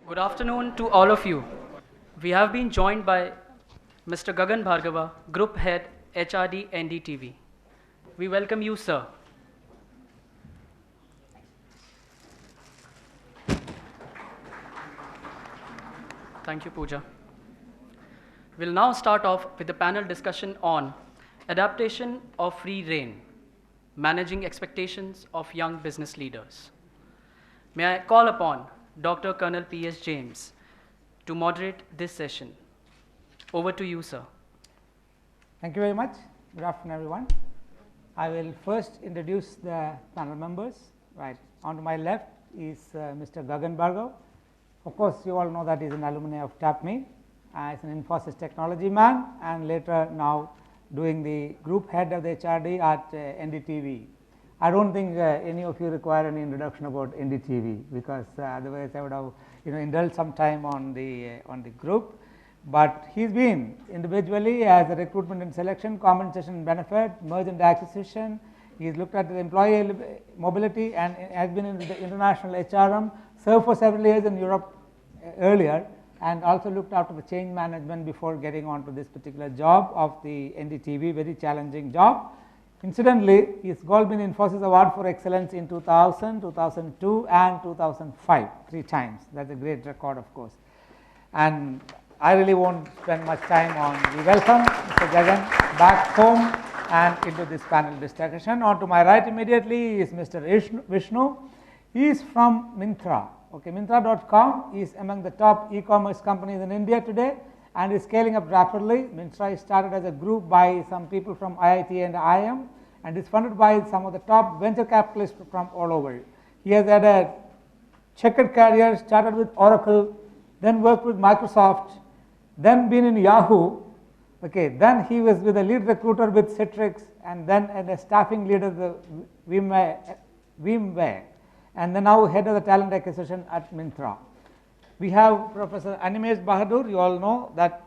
Good afternoon to all of you. We have been joined by Mr. Gagan Bhargava, Group Head, HRD NDTV. We welcome you, sir. Thank you, Pooja. We'll now start off with the panel discussion on adaptation of free rein, managing expectations of young business leaders. May I call upon Dr. Colonel P.S. James to moderate this session. Over to you, sir. Thank you very much. Good afternoon, everyone. I will first introduce the panel members. Right, on to my left is Mr. Gagan Bhargava. Of course, you all know that he is an alumni of TAPMI. As an Infosys technology man, and later now doing the group head of the HRD at NDTV. I don't think any of you require any introduction about NDTV, because otherwise I would have indulged some time on the group. But he's been individually as a recruitment and selection, compensation and benefit, merger and acquisition. He's looked at the employee mobility and has been in the international HRM, served for several years in Europe earlier, and also looked after the change management before getting on to this particular job of the NDTV, very challenging job. Incidentally, he's been Infosys Award for Excellence in 2000, 2002 and 2005, 3 times. That's a great record, of course. And I really won't spend much time on the welcome Mr. Gagan back home and into this panel discussion. On to my right immediately is Mr. Vishnu. He is from Myntra. Okay, Myntra.com is among the top e-commerce companies in India today and is scaling up rapidly. Myntra is started as a group by some people from IIT and IIM and is funded by some of the top venture capitalists from all over. He has had a checkered career, started with Oracle, then worked with Microsoft, then been in Yahoo. Okay, then he was with a lead recruiter with Citrix, and then as a staffing leader the VMware, and then now head of the talent acquisition at Myntra. We have Professor Animesh Bahadur. You all know that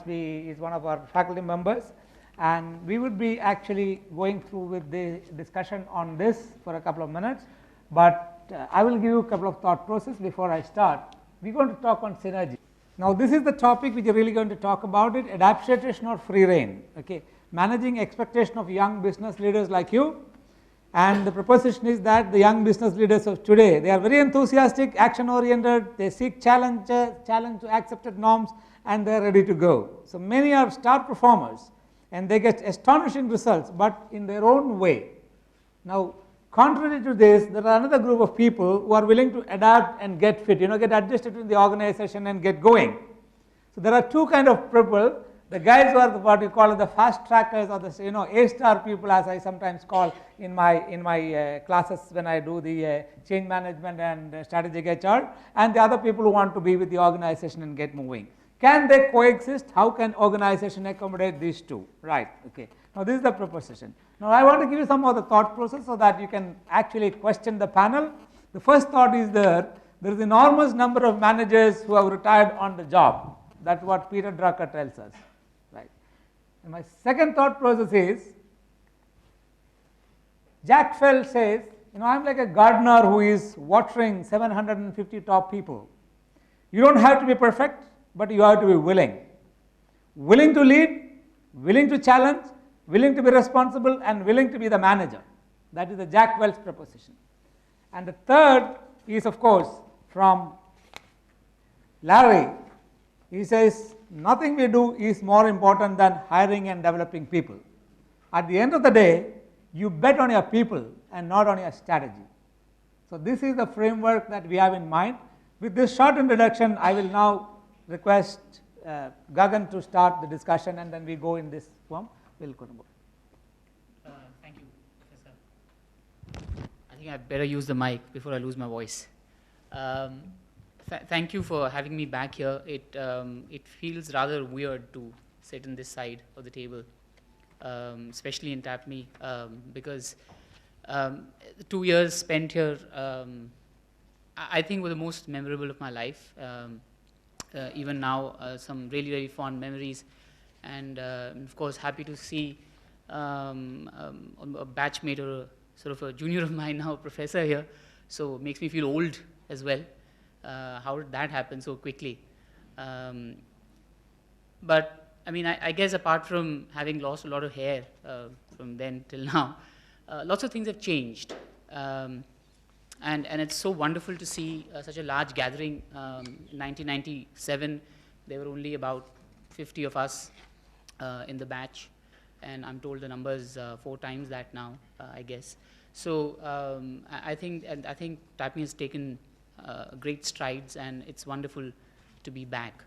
he is one of our faculty members, and we would be actually going through with the discussion on this for a couple of minutes, but I will give you a couple of thought process before I start. We're going to talk on synergy. Now this is the topic which we're really going to talk about it, adaptation or free rein, okay, managing expectation of young business leaders like you. And the proposition is that the young business leaders of today, they are very enthusiastic, action oriented, they seek challenge to accepted norms, and they are ready to go. So many are star performers and they get astonishing results, but in their own way. Now contrary to this, there are another group of people who are willing to adapt and get fit, get adjusted in the organization and get going. So there are two kind of people. The guys who are what we call the fast trackers, or the A-star people, as I sometimes call in my classes when I do the change management and strategic HR, and the other people who want to be with the organization and get moving. Can they coexist? How can organization accommodate these two? Right. Okay. Now this is the proposition. Now I want to give you some of the thought process so that you can actually question the panel. The first thought is there is enormous number of managers who have retired on the job. That's what Peter Drucker tells us. And my second thought process is, Jack Fell says, I'm like a gardener who is watering 750 top people. You don't have to be perfect, but you have to be willing. Willing to lead, willing to challenge, willing to be responsible, and willing to be the manager. That is the Jack Welch proposition. And the third is, of course, from Larry. He says, nothing we do is more important than hiring and developing people. At the end of the day, you bet on your people and not on your strategy. So this is the framework that we have in mind. With this short introduction, I will now request Gagan to start the discussion, and then we go in this form. We'll go to Thank you, Professor. I think I better use the mic before I lose my voice. Thank you for having me back here. It feels rather weird to sit on this side of the table, especially in TAPMI, because the 2 years spent here, I think were the most memorable of my life. Even now, some really, really fond memories, and of course, happy to see a batchmate or sort of a junior of mine now, a professor here, so it makes me feel old as well. How did that happen so quickly? But I mean, I guess apart from having lost a lot of hair from then till now, lots of things have changed. And it's so wonderful to see such a large gathering. In 1997, there were only about 50 of us in the batch, and I'm told the number's 4 times that now, I guess. So I think TAPMI has taken great strides, and it's wonderful to be back.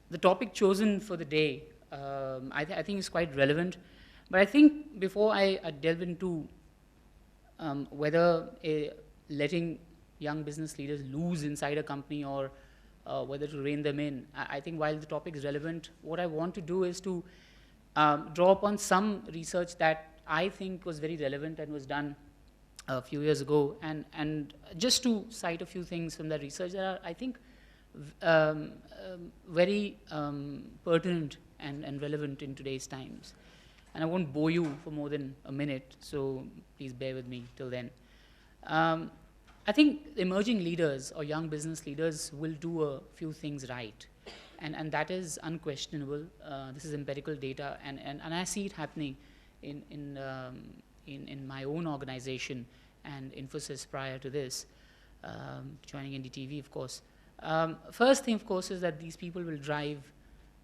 The topic chosen for the day, I think is quite relevant, but I think before I delve into whether letting young business leaders lose inside a company or whether to rein them in, I think while the topic is relevant, what I want to do is to draw upon some research that I think was very relevant and was done a few years ago, and just to cite a few things from that research that are, I think, very pertinent and relevant in today's times. And I won't bore you for more than a minute, so please bear with me till then. I think emerging leaders or young business leaders will do a few things right, and that is unquestionable. This is empirical data, and I see it happening in my own organization and Infosys prior to this, joining NDTV, of course. First thing, of course, is that these people will drive,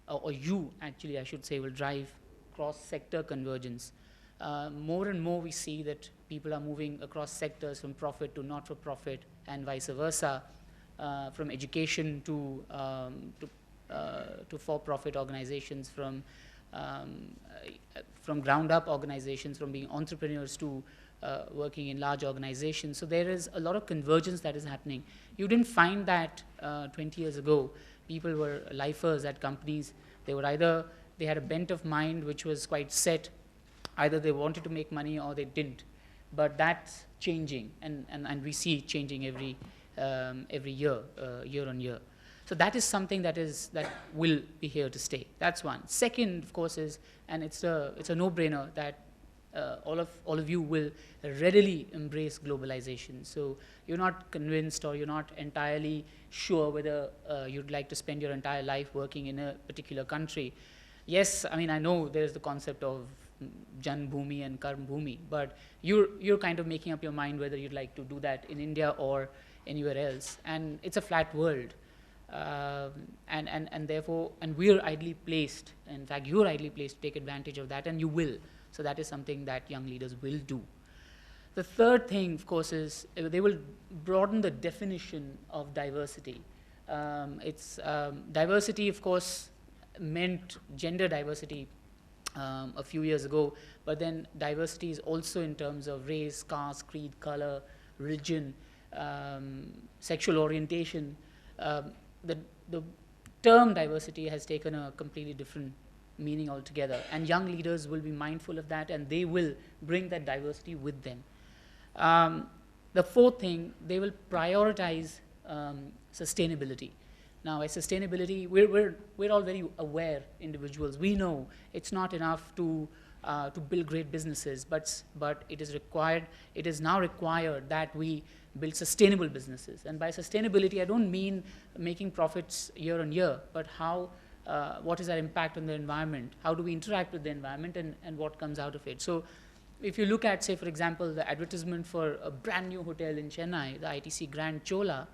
or you actually, I should say, will drive cross-sector convergence. More and more we see that people are moving across sectors from profit to not-for-profit and vice versa, from education to for-profit organizations, from ground-up organizations, from being entrepreneurs to working in large organizations. So there is a lot of convergence that is happening. You didn't find that 20 years ago. People were lifers at companies. They were either, they had a bent of mind which was quite set. Either they wanted to make money or they didn't. But that's changing, and we see it changing every year, year on year. So that is something that will be here to stay. That's one. Second, of course, is, and it's a no-brainer, that all of you will readily embrace globalization. So you're not convinced, or you're not entirely sure whether you'd like to spend your entire life working in a particular country. Yes, I mean, I know there's the concept of Jan Bhumi and Karm Bhumi, but you're kind of making up your mind whether you'd like to do that in India or anywhere else. And it's a flat world. And therefore, and we're ideally placed, in fact, you're ideally placed to take advantage of that, and you will. So that is something that young leaders will do. The third thing, of course, is they will broaden the definition of diversity. Diversity, of course, meant gender diversity a few years ago, but then diversity is also in terms of race, caste, creed, color, religion, sexual orientation. The term diversity has taken a completely different meaning altogether, and young leaders will be mindful of that, and they will bring that diversity with them. The fourth thing, they will prioritize sustainability. Now, as sustainability, we're all very aware individuals. We know it's not enough to build great businesses, but it is now required that we build sustainable businesses. And by sustainability, I don't mean making profits year on year, but what is our impact on the environment? How do we interact with the environment, and what comes out of it? So if you look at, say, for example, the advertisement for a brand new hotel in Chennai, the ITC Grand Chola,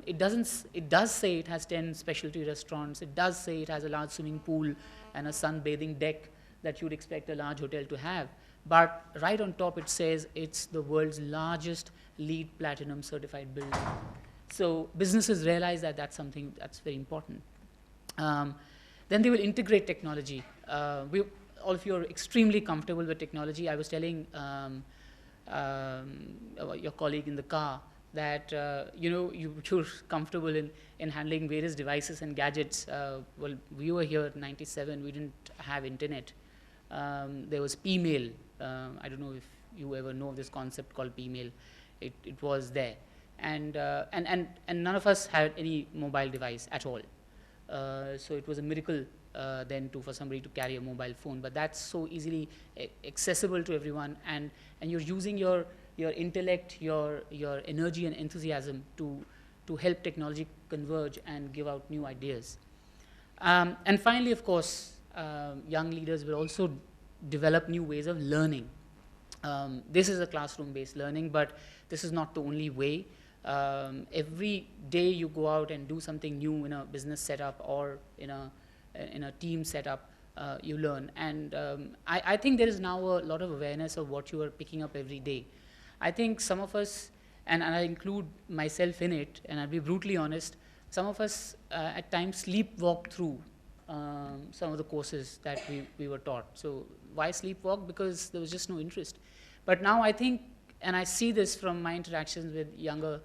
it does say it has 10 specialty restaurants. It does say it has a large swimming pool and a sunbathing deck that you'd expect a large hotel to have. But right on top it says it's the world's largest LEED Platinum certified building. So businesses realize that that's something that's very important. Then they will integrate technology. All of you are extremely comfortable with technology. I was telling your colleague in the car that you're comfortable in handling various devices and gadgets. Well, we were here in '97. We didn't have internet. There was P-mail. I don't know if you ever know this concept called P-mail. It was there, and none of us had any mobile device at all. So it was a miracle then for somebody to carry a mobile phone. But that's so easily accessible to everyone, and you're using your your intellect, your energy and enthusiasm to help technology converge and give out new ideas. And finally, of course, young leaders will also develop new ways of learning. This is a classroom-based learning, but this is not the only way. Every day you go out and do something new in a business setup or in a team setup, you learn. And I think there is now a lot of awareness of what you are picking up every day. I think some of us, and I include myself in it, and I'll be brutally honest, some of us at times sleepwalk through some of the courses that we were taught. So why sleepwalk? Because there was just no interest. But now I think, and I see this from my interactions with younger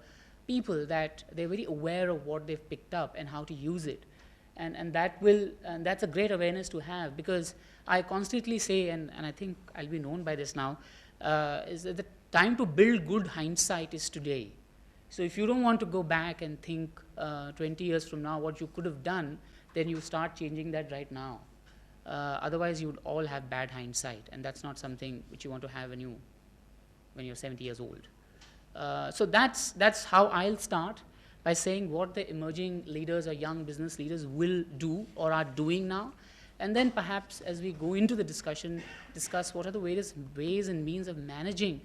people, that they're very aware of what they've picked up and how to use it. And that's a great awareness to have, because I constantly say, and I think I'll be known by this now, is that the time to build good hindsight is today. So if you don't want to go back and think 20 years from now what you could have done, then you start changing that right now. Otherwise, you would all have bad hindsight, and that's not something which you want to have when you're 70 years old. So that's how I'll start, by saying what the emerging leaders or young business leaders will do or are doing now. And then perhaps as we go into the discussion, discuss what are the various ways and means of managing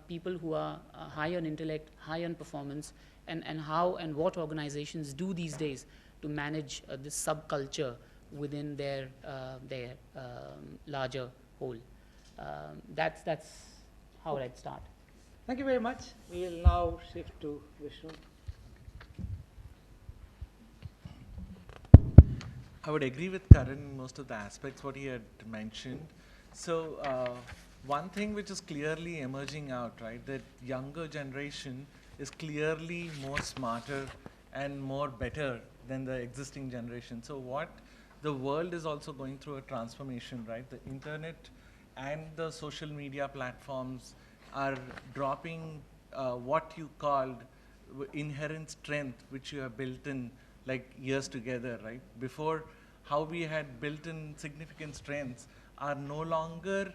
people who are high on intellect, high on performance, and how and what organizations do these days to manage this subculture within their larger whole. That's how I'd start. Thank you very much. We will now shift to Vishnu. I would agree with Karan in most of the aspects what he had mentioned. So one thing which is clearly emerging out, right, that younger generation is clearly more smarter and more better than the existing generation. So what the world is also going through a transformation, right? The internet and the social media platforms are dropping what you called inherent strength, which you have built in like years together, right? Before, how we had built in significant strengths are no longer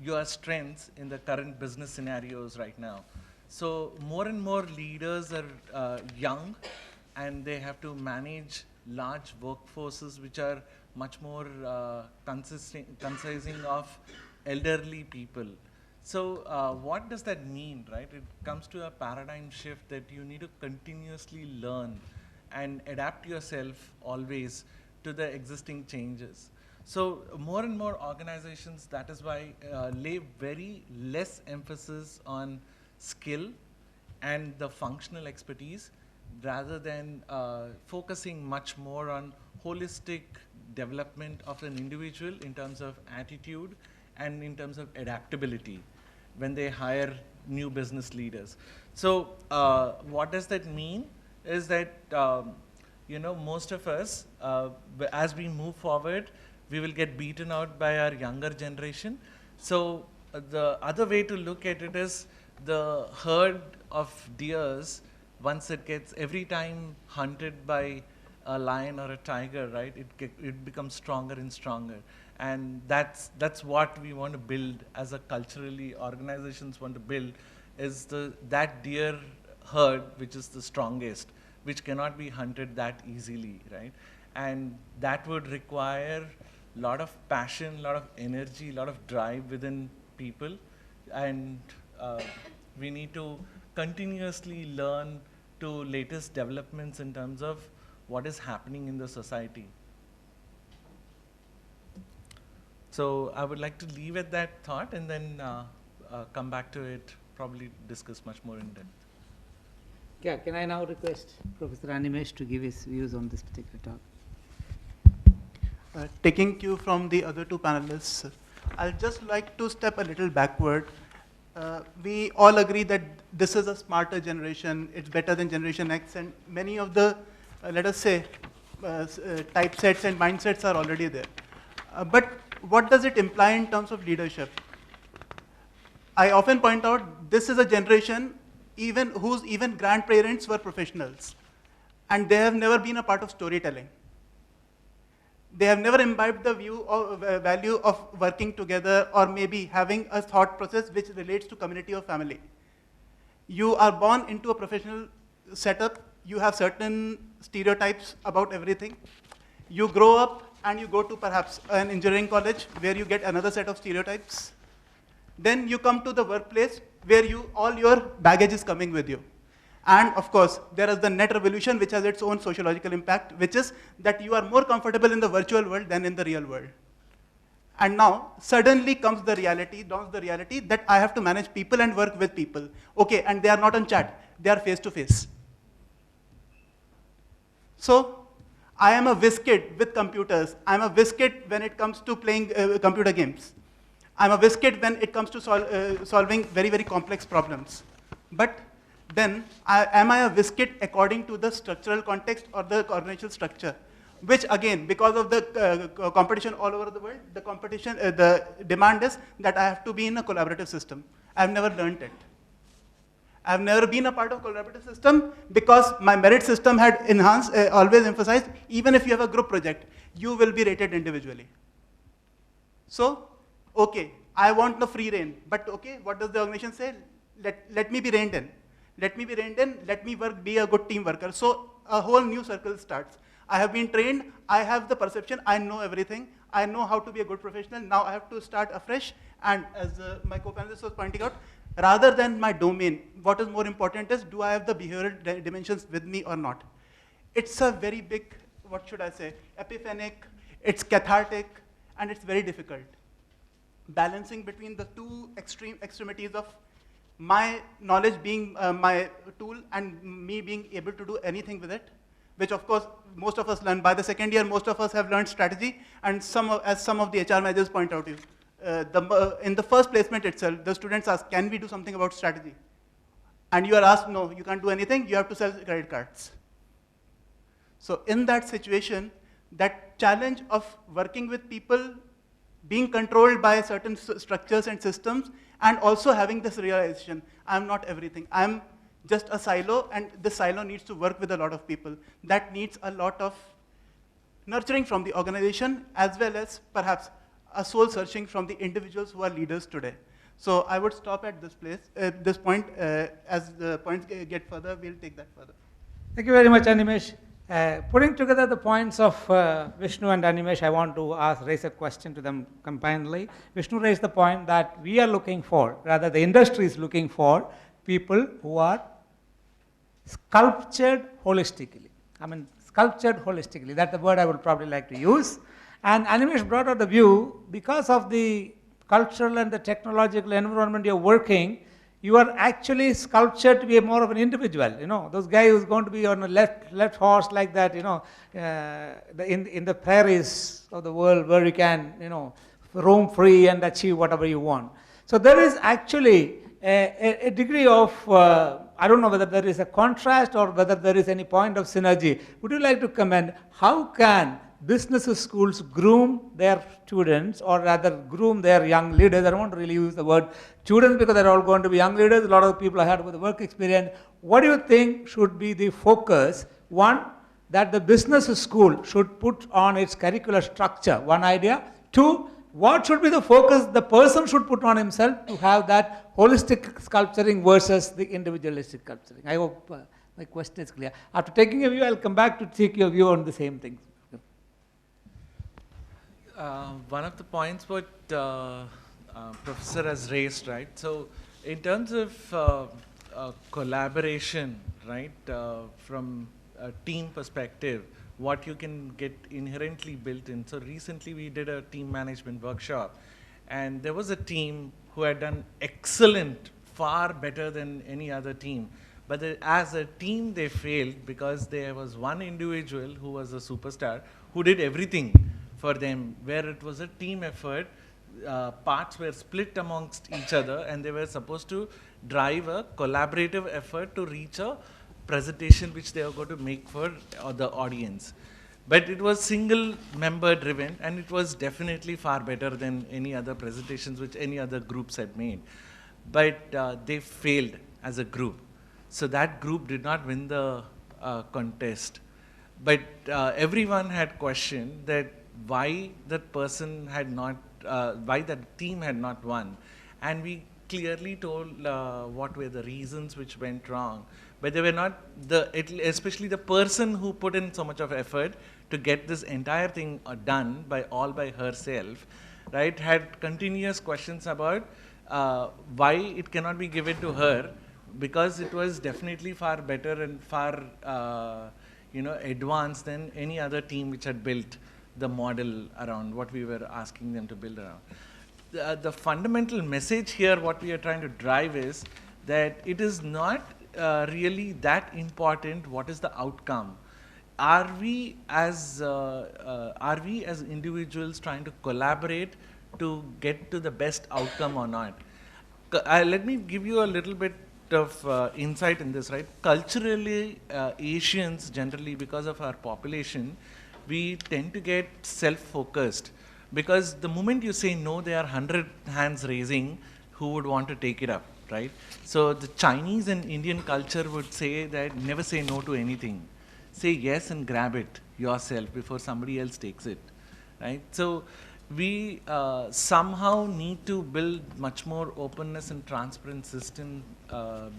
your strengths in the current business scenarios right now. So more and more leaders are young, and they have to manage large workforces which are much more consisting of elderly people. So what does that mean, right? It comes to a paradigm shift that you need to continuously learn and adapt yourself always to the existing changes. So more and more organizations, that is why lay very less emphasis on skill and the functional expertise, rather than focusing much more on holistic development of an individual in terms of attitude and in terms of adaptability when they hire new business leaders. So what does that mean is that most of us, as we move forward, we will get beaten out by our younger generation. So the other way to look at it is the herd of deers, once it gets, every time hunted by a lion or a tiger, right, it becomes stronger and stronger. And that's what we want to build as a culturally, organizations want to build, is that deer herd which is the strongest, which cannot be hunted that easily, right? And that would require a lot of passion, a lot of energy, a lot of drive within people. And we need to continuously learn to latest developments in terms of what is happening in the society. So I would like to leave at that thought and then come back to it, probably discuss much more in depth. Yeah, can I now request Professor Animesh to give his views on this particular talk? Taking cue from the other two panelists, I'll just like to step a little backward. We all agree that this is a smarter generation, it's better than Generation X, and many of the, let us say, typesets and mindsets are already there. But what does it imply in terms of leadership? I often point out this is a generation whose even grandparents were professionals, and they have never been a part of storytelling. They have never imbibed the view of value of working together or maybe having a thought process which relates to community or family. You are born into a professional setup. You have certain stereotypes about everything. You grow up and you go to perhaps an engineering college where you get another set of stereotypes. Then you come to the workplace where all your baggage is coming with you. And of course, there is the net revolution, which has its own sociological impact, which is that you are more comfortable in the virtual world than in the real world. And now, suddenly dawns the reality that I have to manage people and work with people. Okay, and they are not on chat, they are face to face. So, I am a whiz kid with computers. I am a whiz kid when it comes to playing computer games. I am a whiz kid when it comes to solving very, very complex problems. But then, am I a whiz kid according to the structural context or the organizational structure? Which again, because of the competition all over the world, the demand is that I have to be in a collaborative system. I've never learned it. I've never been a part of collaborative system because my merit system had always emphasized, even if you have a group project, you will be rated individually. So, okay, I want the free reign, but okay, what does the organization say? Let me be reined in. Let me be reined in, let me be a good team worker. So a whole new circle starts. I have been trained, I have the perception, I know everything, I know how to be a good professional, now I have to start afresh, and as my co-panelist was pointing out, rather than my domain, what is more important is, do I have the behavioral dimensions with me or not? It's a very big, what should I say, epiphanic, it's cathartic, and it's very difficult. Balancing between the two extremities of my knowledge being my tool and me being able to do anything with it, which of course most of us learn. By the second year, most of us have learned strategy, and as some of the HR managers point out to you, in the first placement itself, the students ask, can we do something about strategy? And you are asked, no, you can't do anything, you have to sell credit cards. So in that situation, that challenge of working with people, being controlled by certain structures and systems, and also having this realization, I'm not everything. I'm just a silo, and this silo needs to work with a lot of people. That needs a lot of nurturing from the organization, as well as perhaps a soul searching from the individuals who are leaders today. So I would stop at this point. As the points get further, we'll take that further. Thank you very much, Animesh. Putting together the points of Vishnu and Animesh, I want to raise a question to them combinedly. Vishnu raised the point that we are looking for, rather the industry is looking for, people who are sculptured holistically. I mean, sculptured holistically, that's the word I would probably like to use. And Animesh brought out the view, because of the cultural and the technological environment you're working, you are actually sculptured to be more of an individual. You know, those guy who's going to be on a left horse like that, you know, in the prairies of the world where you can, you know, roam free and achieve whatever you want. So there is actually a degree of, I don't know whether there is a contrast or whether there is any point of synergy. Would you like to comment, how can business schools groom their students, or rather groom their young leaders? I don't want to really use the word students because they're all going to be young leaders. A lot of people I had with the work experience. What do you think should be the focus? One, that the business school should put on its curricular structure, one idea. Two, what should be the focus the person should put on himself to have that holistic sculpturing versus the individualistic sculpturing? I hope my question is clear. After taking a view, I'll come back to take your view on the same things. One of the points what Professor has raised, right? So in terms of collaboration, right, from a team perspective, what you can get inherently built in. So recently we did a team management workshop, and there was a team who had done excellent, far better than any other team. But as a team, they failed because there was one individual who was a superstar who did everything for them, where it was a team effort. Parts were split amongst each other, and they were supposed to drive a collaborative effort to reach a presentation which they were going to make for the audience. But it was single member driven, and it was definitely far better than any other presentations which any other groups had made. But they failed as a group. So that group did not win the contest. But everyone had questioned that why that person had not, why that team had not won. And we clearly told what were the reasons which went wrong. But they were not, especially the person who put in so much of effort to get this entire thing done all by herself, right, had continuous questions about why it cannot be given to her, because it was definitely far better and far advanced than any other team which had built the model around what we were asking them to build around. The fundamental message here, what we are trying to drive is that it is not really that important what is the outcome. Are we as individuals trying to collaborate to get to the best outcome or not? Let me give you a little bit of insight in this, right? Culturally, Asians generally, because of our population, we tend to get self-focused, because the moment you say no, there are 100 hands raising who would want to take it up, right? So the Chinese and Indian culture would say that never say no to anything. Say yes and grab it yourself before somebody else takes it, right? So we somehow need to build much more openness and transparent system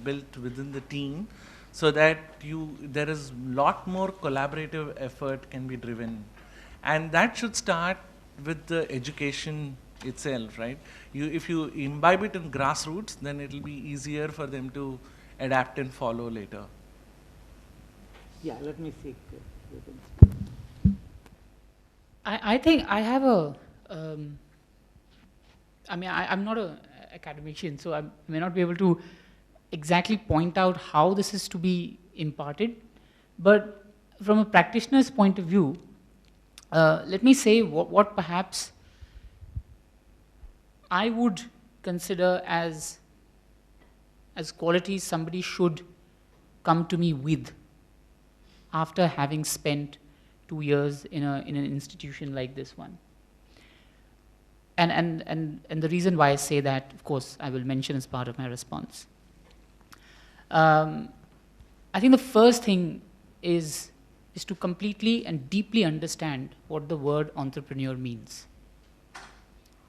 built within the team, so that there is lot more collaborative effort can be driven. And that should start with the education itself, right? If you imbibe it in grassroots, then it will be easier for them to adapt and follow later. Yeah, let me see. I think I have a, I'm not an academician, so I may not be able to exactly point out how this is to be imparted, but from a practitioner's point of view, let me say what perhaps I would consider as qualities somebody should come to me with after having spent 2 years in an institution like this one. And the reason why I say that, of course, I will mention as part of my response. I think the first thing is to completely and deeply understand what the word entrepreneur means.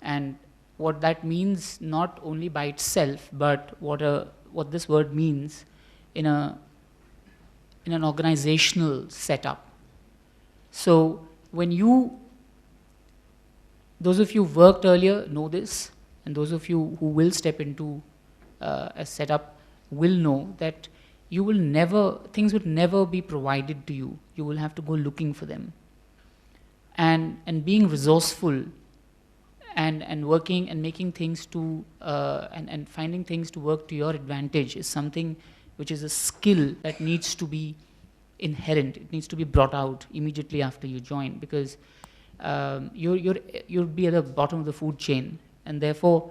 And what that means not only by itself, but what this word means in an organizational setup. So when those of you who worked earlier know this, and those of you who will step into a setup will know that things would never be provided to you. You will have to go looking for them. And being resourceful and working and making things and finding things to work to your advantage is something which is a skill that needs to be inherent. It needs to be brought out immediately after you join, because you'll be at the bottom of the food chain, and therefore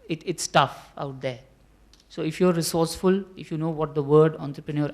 it's tough out there. So if you're resourceful, if you know what the word entrepreneur